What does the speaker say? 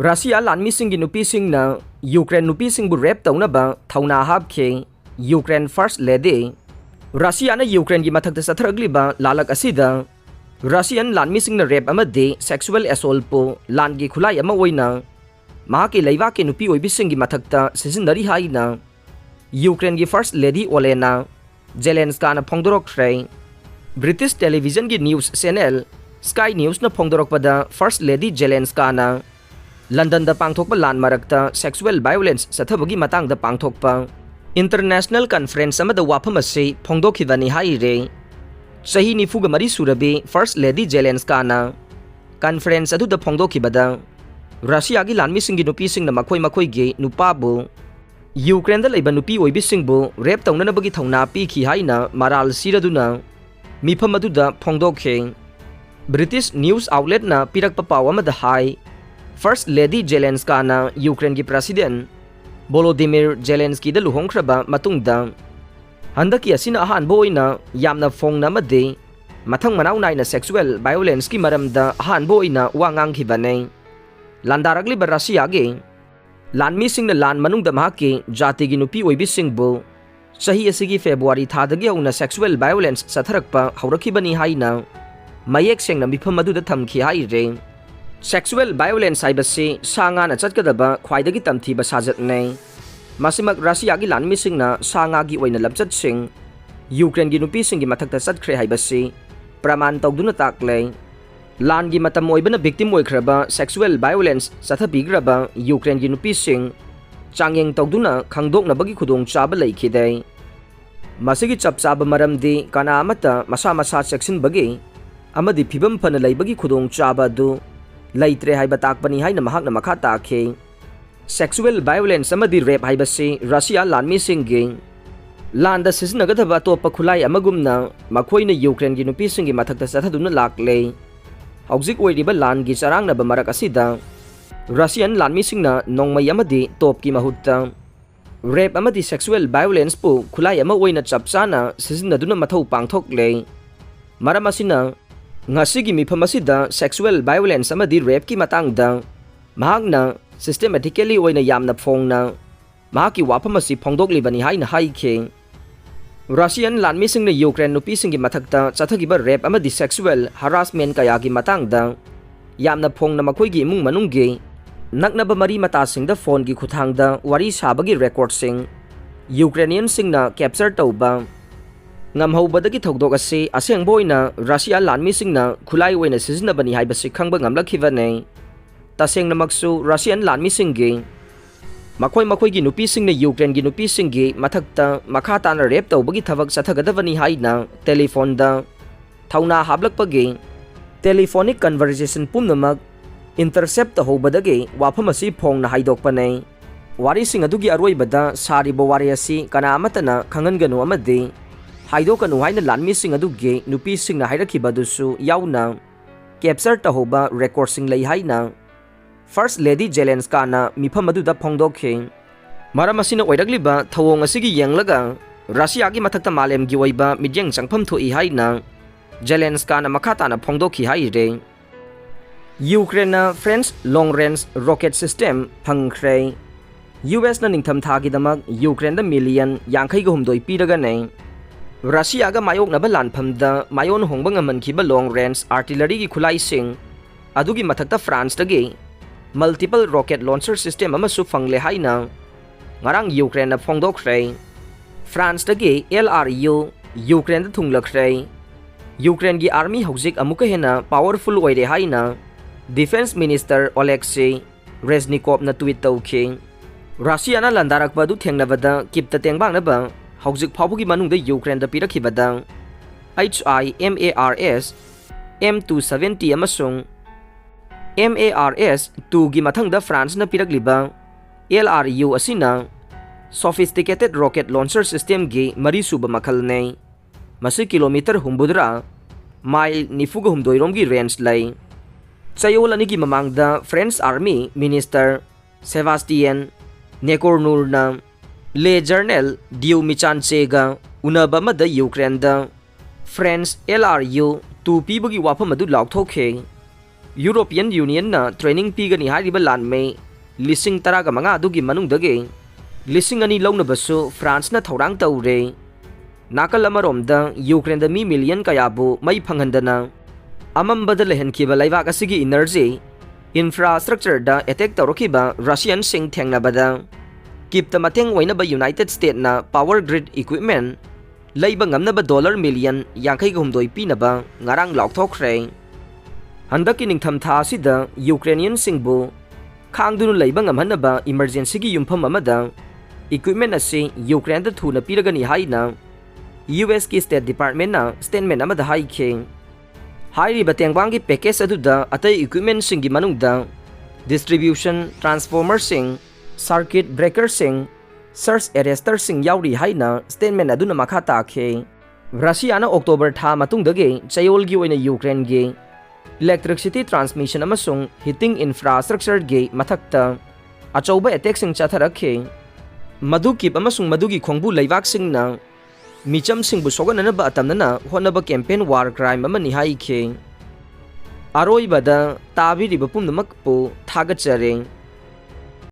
Russia Lanmisingi Nupisingna Ukraine Nupisingbu rep Tounanaba Thouna Hapkhi Ukraine First Lady Russia na Ukraine gi mathakta satharagliba lalak asida Russian Lanmisingna rep amadi sexual assault po langi khulai ama oina mahaki leiwa ke nupi oibisingi mathakta sisinari haina Ukraine gi First Lady Olena Zelenska na phongdorok thrai British television gi news channel Sky News na phongdorok pada First Lady Zelenska na London da pangthokpa lan marakta sexual violence sathabagi matang da pangthokpa international conference amada wafam ase phongdokhibani haire sahi nifuga mari surabe First Lady Zelenska na conference adu da phongdokhibada Russia gi Lanmisingi Nupisingna makhoi ge nupabu Ukraine da leiba nupi oibisingbu rape taunanabagi Thouna pikhi haina maral siraduna mifam adu da phongdokhe British news outlet na pirakpa paw amada hai First Lady Zelenska na Ukraine gi President Volodymyr Zelensky da luhongkraba matungda handaki asina ahanba oina yamna phongna made mathang manaw naina sexual violence ki maramda ahanba oina wangang khibane landaragli ba Russia ge Lanmisingna lan manungda mahaki jati gi nupi oibisingbu sahi asigi February thadagi hauna sexual violence satharakpa haurakibani haina mayek sengna mifam aduda thamkhi haire Sexual violence haibasi sanga na chatkadaba khwaidagi tamthiba sajatnei masimak Russia gi Lanmisingna sanga gi oina labchatsing Ukraine gi nupising gi mathakta chatkre haibasi praman tawduna takle lan gi matam oibana victim oikraba sexual violence sathabigraba Ukraine gi nupising changyeng tawduna khangdokna bagi khudong chaba leikhidei masigi chapchaba maramdi kana amata masa section bagi amadi phibam phana leibagi khudong chaba du Laitre haiba takpani haina mahakna makha takhe sexual violence amadi rape haibasi Russia Lanmisingi landa sisinagadaba topa khulai amagumna makhoina Ukraine gi nupisingi mathakta sathaduna lakle hauzik oiriba lan gi charangna ba marak asida Russian Lanmisingna nongmai amadi top ki mahutta rape amadi sexual violence pu khulai ama oina chapchana sisinaduna mathau pangthokle maramasina ngasigi mifam asida sexual violence amadi rape ki matangda mahakna systematically oina yamna phongna mahaki wafam asi phongdoklibani haina haikhe Russian Lanmisingna Ukraine nupisingi mathakta chathagiba rape amadi sexual harassment kayagi matangda yamna phongna makhoigi imung manunggi naknaba mari matasingda phone gi khuthangda wari sabagi record sing Ukrainian singna capture tauba ngamhaubadagi thokdok ase asengboina Russia Lanmisingna khulai oina sizinabani haibasi khangba ngamlakhibane tasengna maksu Russian Lanmisingi makhoi gi nupisingna Ukraine gi nupisingi mathakta makhata na rape tawbagi thabak sathagadabani haina telephone da Thouna hablakpagi telephonic conversation pumnamak intercept hobadagi wafam asi phongna haidokpane wari sing adugi aroibada saribo wari asi kana amatana khanganganu amadi haidokanu haina Lanmising aduge nupisingna hairakhibadusu yauna capture tahoba record sing lei haina First Lady Zelenska na mifam aduda phongdokhe maramasina oiragliba thawong asigi yenglaga Russia gi mathakta malem gi oiba midyeng changpham thoi haina Zelenska na makhata na phongdokhi haire Ukraine na French long range rocket system phangkhre US na ningtham thagi damak Ukraine da million 52 piraga nei Russia ga mayok na balan phamda mayon hongbang amankiba long range artillery gi khulai sing adugi mathakta France dagi multiple rocket launcher system amasu phangle haina ngarang Ukraine na phongdokhrei France dagi LRU Ukraine da thunglakhrei Ukraine gi army hauzik amuka hena powerful oire haina Defense Minister Alexei Reznikov na tweet tawkhe Russia na landarakba du thengnabada kipta tengbang na ba hauzik phawbugi manungda Ukraine da pirakhibada HIMARS M270 amasung MARS 2 gi mathangda France na piragliba LRU asina sophisticated rocket launcher system gi marisuba makhal nei masi kilometer humbudra mile nifuga humdoirom gi range lai chayolani gi mamangda French Army Minister Sebastien Necornur na Le Journal Diu Michanchega unaba mada Ukraine da France LRU 2 pibagi wafam adu lauthokhe European Union na training pigani hariba lanmei lising taraga manga adugi manungdagi lising ani launabasu France na thaurang taure nakal amaromda Ukraine da mi million kayabu mai phanghandana amambada lehenkiba laibak asigi energy infrastructure da attack tawrakiba Russian sing thengnabada kipta mateng wainaba United States na power grid equipment leiba ngamnaba dollar million yankai gumdoi pinaba ngarang laukthokre handaki ningtham tha sida Ukrainian singbu khangdunu leiba ngamhanaba emergency gi yumpham amada equipment ase Ukraine da thuna piragani haina US ki State Department na statement amada haikhe hairi batengwang gi package aduda atai equipment singi manungda distribution transformer sing circuit breaker sing surge arrestor sing yauri haina statement aduna makha takhe Russia na October tha matungdagi chayol gi oina Ukraine gi electricity transmission amasung heating infrastructure gi mathakta achauba attack sing chatharakhe madu kip amasung madugi khongbu leibak sing na micham sing bu soganana ba atamna honaba campaign war crime amani haikhe aroi bada tabi ribapum namak po thagachare